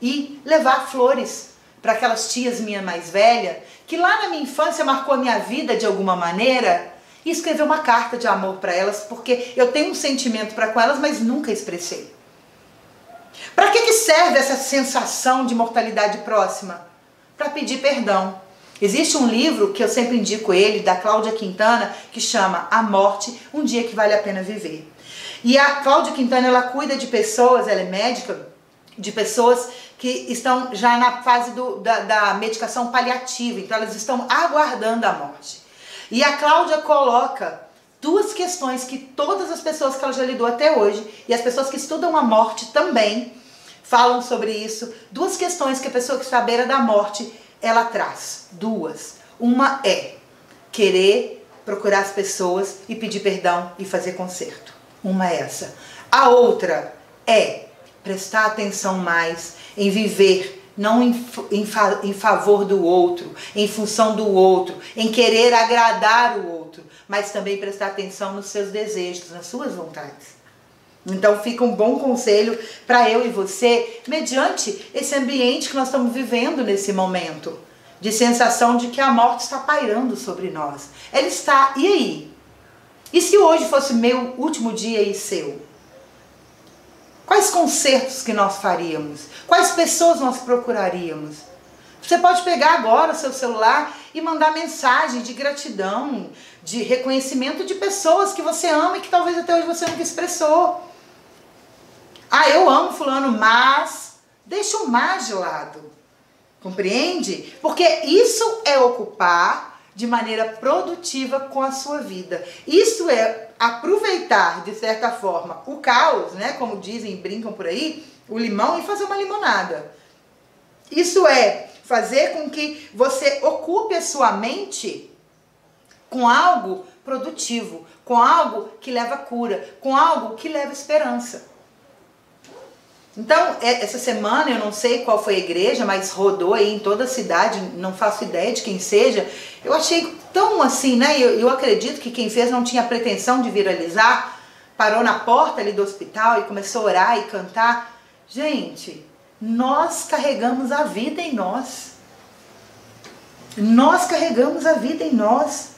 e levar flores para aquelas tias minha mais velha, que lá na minha infância marcou a minha vida de alguma maneira, e escrever uma carta de amor para elas, porque eu tenho um sentimento para com elas, mas nunca expressei. Para que serve essa sensação de mortalidade próxima? Para pedir perdão. Existe um livro que eu sempre indico ele, da Cláudia Quintana, que chama A Morte, um Dia que Vale a Pena Viver. E a Cláudia Quintana, ela cuida de pessoas, ela é médica, de pessoas que estão já na fase da medicação paliativa, então elas estão aguardando a morte. E a Cláudia coloca duas questões que todas as pessoas que ela já lidou até hoje, e as pessoas que estudam a morte também falam sobre isso, duas questões que a pessoa que está à beira da morte, ela traz. Duas. Uma é querer procurar as pessoas e pedir perdão e fazer conserto. Uma é essa. A outra é prestar atenção mais em viver não em favor do outro, em função do outro, em querer agradar o outro. mas também prestar atenção nos seus desejos, nas suas vontades. Então fica um bom conselho para eu e você, mediante esse ambiente que nós estamos vivendo nesse momento, de sensação de que a morte está pairando sobre nós. Ela está, e aí? E se hoje fosse meu último dia e seu? Quais concertos que nós faríamos? Quais pessoas nós procuraríamos? Você pode pegar agora o seu celular e mandar mensagem de gratidão, de reconhecimento de pessoas que você ama e que talvez até hoje você nunca expressou. Ah, eu amo fulano, mas deixa o mas de lado. Compreende? Porque isso é ocupar de maneira produtiva com a sua vida. Isso é aproveitar, de certa forma, o caos, né? Como dizem, brincam por aí, o limão e fazer uma limonada. Isso é fazer com que você ocupe a sua mente com algo produtivo, com algo que leva cura, com algo que leva esperança. Então, essa semana, eu não sei qual foi a igreja, mas rodou aí em toda a cidade, não faço ideia de quem seja. Eu achei tão assim, né? Eu acredito que quem fez não tinha pretensão de viralizar, parou na porta ali do hospital e começou a orar e cantar. Gente, nós carregamos a vida em nós. Nós carregamos a vida em nós.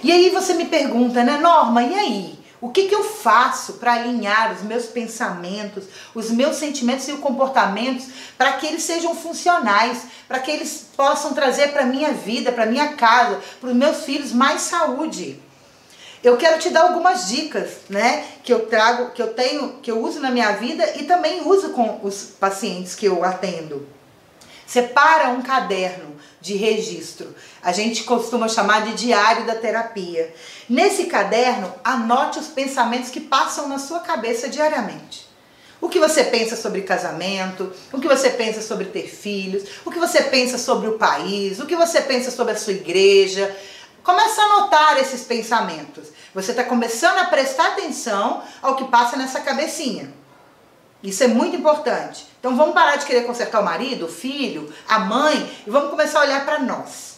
E aí você me pergunta, né, Norma, e aí? O que eu faço para alinhar os meus pensamentos, os meus sentimentos e os comportamentos para que eles sejam funcionais, para que eles possam trazer para a minha vida, para a minha casa, para os meus filhos mais saúde? Eu quero te dar algumas dicas, né, que eu trago, que eu uso na minha vida e também uso com os pacientes que eu atendo. Separa um caderno de registro. A gente costuma chamar de diário da terapia. Nesse caderno, anote os pensamentos que passam na sua cabeça diariamente. O que você pensa sobre casamento, o que você pensa sobre ter filhos, o que você pensa sobre o país, o que você pensa sobre a sua igreja. Começa a anotar esses pensamentos. Você está começando a prestar atenção ao que passa nessa cabecinha. Isso é muito importante. Então vamos parar de querer consertar o marido, o filho, a mãe e vamos começar a olhar para nós.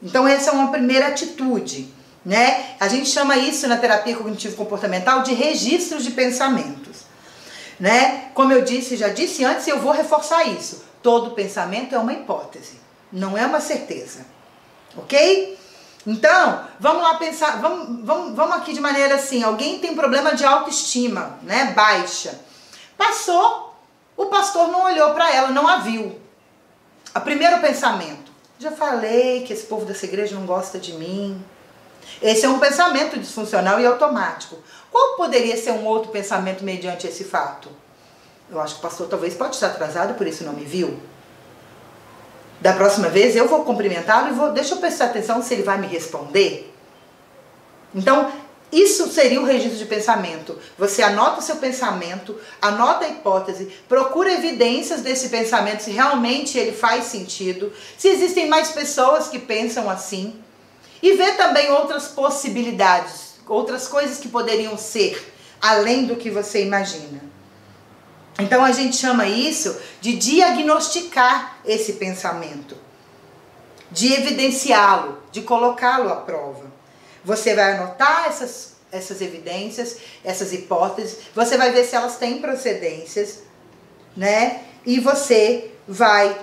Então essa é uma primeira atitude, né? A gente chama isso na terapia cognitivo-comportamental de registros de pensamentos, né? Como eu disse, já disse antes e eu vou reforçar isso. Todo pensamento é uma hipótese, não é uma certeza, ok? Então, vamos lá pensar, vamos aqui de maneira assim, alguém tem problema de autoestima, né? Baixa. Passou, o pastor não olhou para ela, não a viu. O primeiro pensamento, já falei que esse povo dessa igreja não gosta de mim. Esse é um pensamento disfuncional e automático. Qual poderia ser um outro pensamento mediante esse fato? Eu acho que o pastor talvez pode estar atrasado, por isso não me viu. Da próxima vez eu vou cumprimentá-lo e deixa eu prestar atenção se ele vai me responder. Então, isso seria o registro de pensamento. Você anota o seu pensamento, anota a hipótese, procura evidências desse pensamento, se realmente ele faz sentido, se existem mais pessoas que pensam assim, e vê também outras possibilidades, outras coisas que poderiam ser, além do que você imagina. Então a gente chama isso de diagnosticar esse pensamento, de evidenciá-lo, de colocá-lo à prova. Você vai anotar essas evidências, essas hipóteses, você vai ver se elas têm procedências, né? E você vai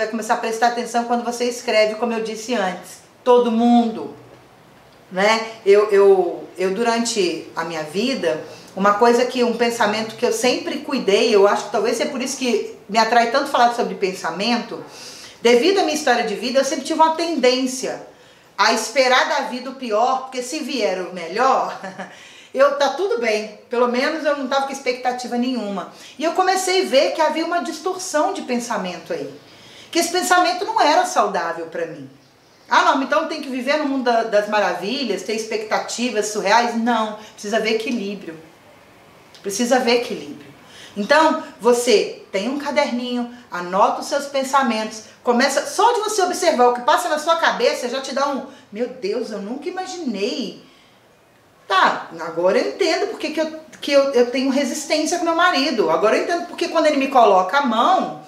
começar a prestar atenção quando você escreve, como eu disse antes. Todo mundo, né? Eu durante a minha vida, um pensamento que eu sempre cuidei, eu acho que talvez seja por isso que me atrai tanto falar sobre pensamento, devido à minha história de vida, eu sempre tive uma tendência a esperar da vida o pior, porque se vier o melhor, tá tudo bem, pelo menos eu não estava com expectativa nenhuma. E eu comecei a ver que havia uma distorção de pensamento aí, que esse pensamento não era saudável para mim. Ah, não, então tem que viver no mundo das maravilhas, ter expectativas surreais? Não, precisa haver equilíbrio. Precisa haver equilíbrio. Então, você tem um caderninho, anota os seus pensamentos, começa, só de você observar o que passa na sua cabeça, já te dá meu Deus, eu nunca imaginei. Tá, agora eu entendo porque que eu tenho resistência com meu marido. Agora eu entendo porque quando ele me coloca a mão,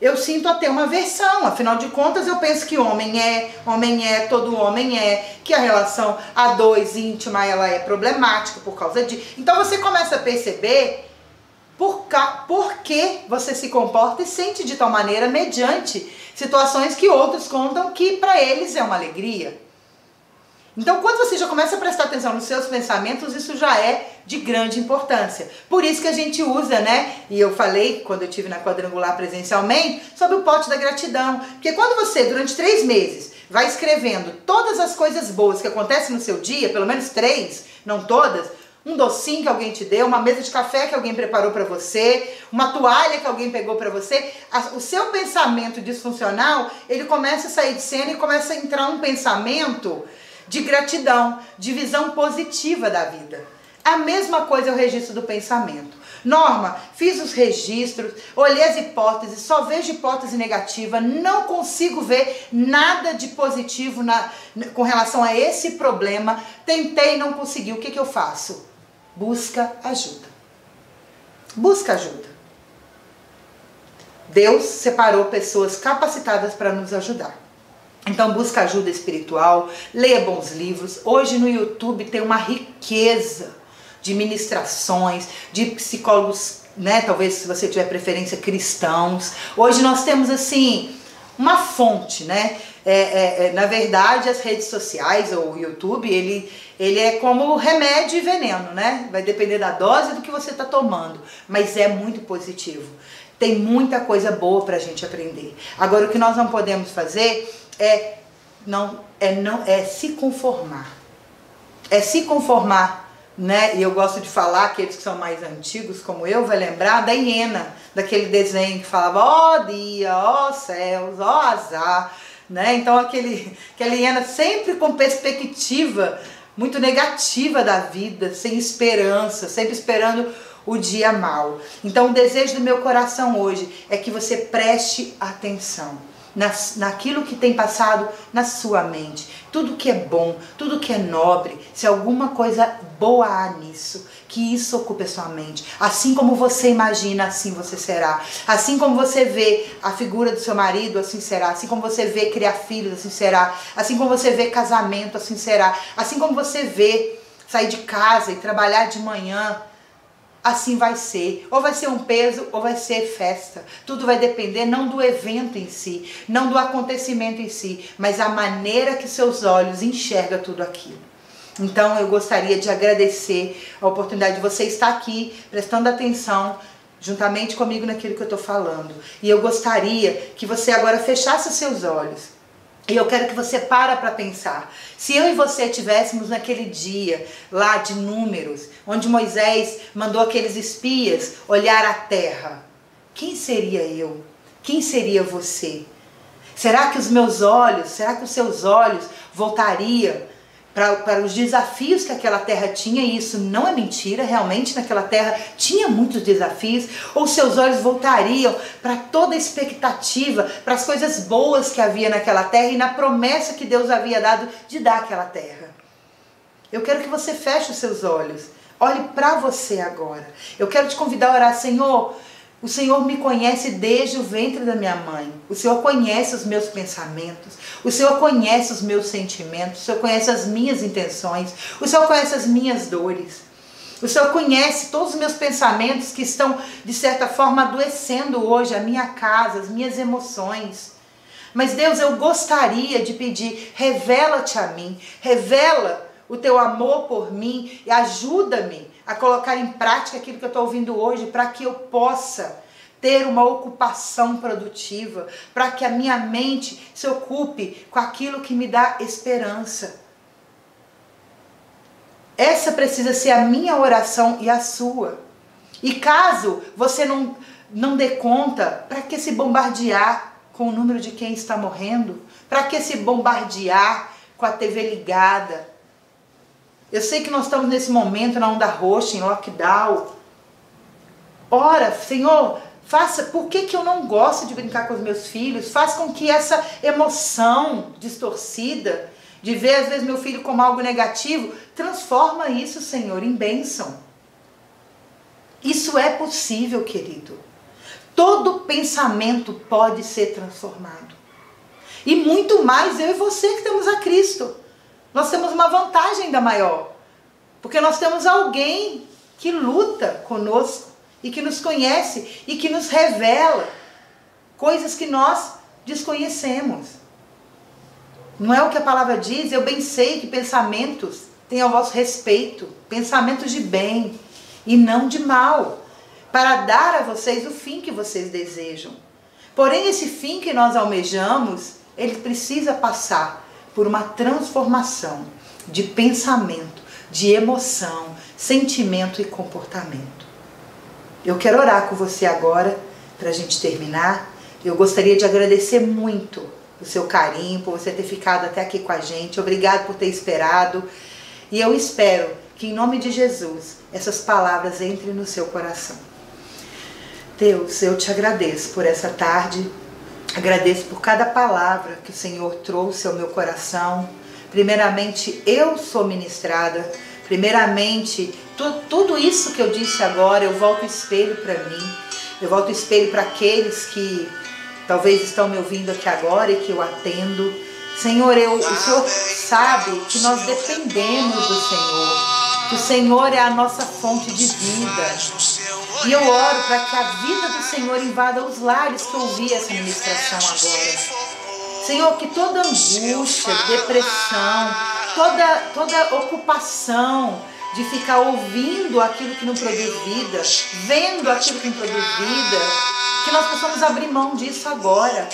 eu sinto até uma aversão. Afinal de contas, eu penso que todo homem é, que a relação a dois íntima, ela é problemática por causa de... Então você começa a perceber por que você se comporta e sente de tal maneira mediante situações que outros contam que para eles é uma alegria. Então, quando você já começa a prestar atenção nos seus pensamentos, isso já é de grande importância. Por isso que a gente usa, né? E eu falei, quando eu estive na Quadrangular presencialmente, sobre o pote da gratidão. Porque quando você, durante 3 meses, vai escrevendo todas as coisas boas que acontecem no seu dia, pelo menos 3, não todas, um docinho que alguém te deu, uma mesa de café que alguém preparou para você, uma toalha que alguém pegou para você, o seu pensamento disfuncional, ele começa a sair de cena e começa a entrar um pensamento de gratidão, de visão positiva da vida. A mesma coisa é o registro do pensamento. Norma, fiz os registros, olhei as hipóteses, só vejo hipótese negativa, não consigo ver nada de positivo com relação a esse problema, tentei e não consegui, o que eu faço? Busca ajuda. Busca ajuda. Deus separou pessoas capacitadas para nos ajudar. Então busca ajuda espiritual, leia bons livros. Hoje no YouTube tem uma riqueza de ministrações, de psicólogos, né? Talvez se você tiver preferência, cristãos. Hoje nós temos assim uma fonte, né? Na verdade, as redes sociais ou o YouTube, ele é como remédio e veneno, né? Vai depender da dose do que você está tomando, mas é muito positivo. Tem muita coisa boa para a gente aprender. Agora, o que nós não podemos fazer é se conformar. É se conformar, né? E eu gosto de falar, aqueles que são mais antigos como eu, vai lembrar da hiena, daquele desenho que falava ó dia, ó céus, ó azar, né? Então aquela hiena sempre com perspectiva muito negativa da vida, sem esperança, sempre esperando o dia mau. Então o desejo do meu coração hoje é que você preste atenção naquilo que tem passado na sua mente, tudo que é bom, tudo que é nobre, se alguma coisa boa há nisso, que isso ocupe a sua mente. Assim como você imagina, assim você será. Assim como você vê a figura do seu marido, assim será. Assim como você vê criar filhos, assim será. Assim como você vê casamento, assim será. Assim como você vê sair de casa e trabalhar de manhã, assim vai ser. Ou vai ser um peso ou vai ser festa. Tudo vai depender não do evento em si, não do acontecimento em si, mas a maneira que seus olhos enxergam tudo aquilo. Então eu gostaria de agradecer a oportunidade de você estar aqui prestando atenção juntamente comigo naquilo que eu estou falando. E eu gostaria que você agora fechasse os seus olhos. E eu quero que você para pensar. Se eu e você estivéssemos naquele dia lá de Números, onde Moisés mandou aqueles espias olhar a terra, quem seria eu? Quem seria você? Será que os meus olhos, será que os seus olhos voltariam para os desafios que aquela terra tinha? E isso não é mentira, realmente naquela terra tinha muitos desafios. Ou seus olhos voltariam para toda a expectativa, para as coisas boas que havia naquela terra e na promessa que Deus havia dado de dar aquela terra? Eu quero que você feche os seus olhos, olhe para você agora. Eu quero te convidar a orar: Senhor, o Senhor me conhece desde o ventre da minha mãe. O Senhor conhece os meus pensamentos. O Senhor conhece os meus sentimentos. O Senhor conhece as minhas intenções. O Senhor conhece as minhas dores. O Senhor conhece todos os meus pensamentos que estão, de certa forma, adoecendo hoje a minha casa, as minhas emoções. Mas, Deus, eu gostaria de pedir: revela-te a mim. Revela o teu amor por mim e ajuda-me a colocar em prática aquilo que eu estou ouvindo hoje, para que eu possa ter uma ocupação produtiva, para que a minha mente se ocupe com aquilo que me dá esperança. Essa precisa ser a minha oração e a sua. E caso você não dê conta, para que se bombardear com o número de quem está morrendo? Para que se bombardear com a TV ligada? Eu sei que nós estamos nesse momento na onda roxa, em lockdown. Ora, Senhor, faça, por que eu não gosto de brincar com os meus filhos? Faz com que essa emoção distorcida, de ver às vezes meu filho como algo negativo, transforma isso, Senhor, em bênção. Isso é possível, querido. todo pensamento pode ser transformado. E muito mais eu e você que temos a Cristo. Nós temos uma vantagem ainda maior. Porque nós temos alguém que luta conosco e que nos conhece e que nos revela coisas que nós desconhecemos. Não é o que a palavra diz? Eu bem sei que pensamentos têm ao vosso respeito, pensamentos de bem e não de mal, para dar a vocês o fim que vocês desejam. Porém, esse fim que nós almejamos, ele precisa passar por uma transformação de pensamento, de emoção, sentimento e comportamento. Eu quero orar com você agora, para a gente terminar. Eu gostaria de agradecer muito o seu carinho, por você ter ficado até aqui com a gente. Obrigado por ter esperado. E eu espero que, em nome de Jesus, essas palavras entrem no seu coração. Deus, eu te agradeço por essa tarde. Agradeço por cada palavra que o Senhor trouxe ao meu coração. Primeiramente, eu sou ministrada. Primeiramente, tudo isso que eu disse agora, eu volto o espelho para mim. Eu volto o espelho para aqueles que talvez estão me ouvindo aqui agora e que eu atendo. Senhor, o Senhor sabe que nós dependemos do Senhor. Que o Senhor é a nossa fonte de vida. E eu oro para que a vida do Senhor invada os lares que ouvi essa ministração agora. Senhor, que toda angústia, depressão, toda ocupação de ficar ouvindo aquilo que não produz vida, vendo aquilo que não produz vida, que nós possamos abrir mão disso agora.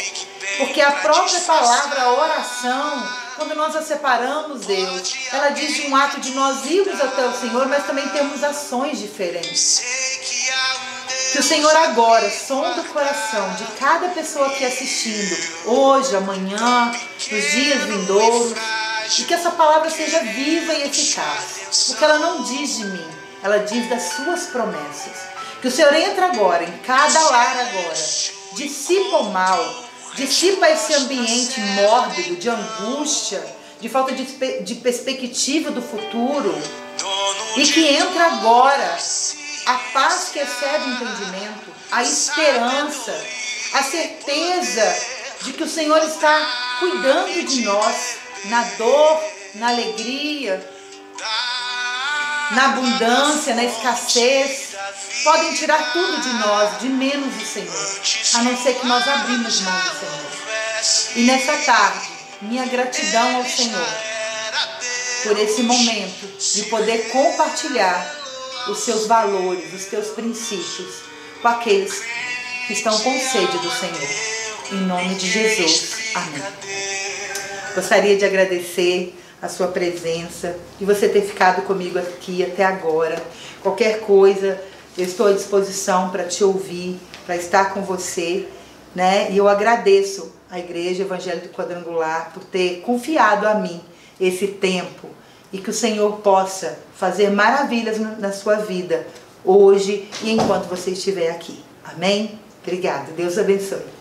Porque a própria palavra, a oração, quando nós a separamos, Deus, ela diz de um ato de nós irmos até o Senhor, mas também temos ações diferentes. Que o Senhor agora sonda o coração de cada pessoa aqui assistindo, hoje, amanhã, nos dias vindouros, e que essa palavra seja viva e eficaz, porque ela não diz de mim, ela diz das suas promessas. Que o Senhor entre agora, em cada lar agora, dissipa o mal, dissipa esse ambiente mórbido, de angústia, de falta de perspectiva do futuro, e que entre agora a paz que excede o entendimento, a esperança, a certeza de que o Senhor está cuidando de nós, na dor, na alegria, na abundância, na escassez. Podem tirar tudo de nós, de menos o Senhor, a não ser que nós abrimos mão do Senhor. E nessa tarde, minha gratidão ao Senhor por esse momento de poder compartilhar os seus valores, os teus princípios com aqueles que estão com sede do Senhor. Em nome de Jesus. Amém. Gostaria de agradecer a sua presença e você ter ficado comigo aqui até agora. Qualquer coisa, eu estou à disposição para te ouvir, para estar com você, né? E eu agradeço à Igreja Evangélica do Quadrangular por ter confiado a mim esse tempo e que o Senhor possa fazer maravilhas na sua vida hoje e enquanto você estiver aqui. Amém? Obrigada. Deus abençoe.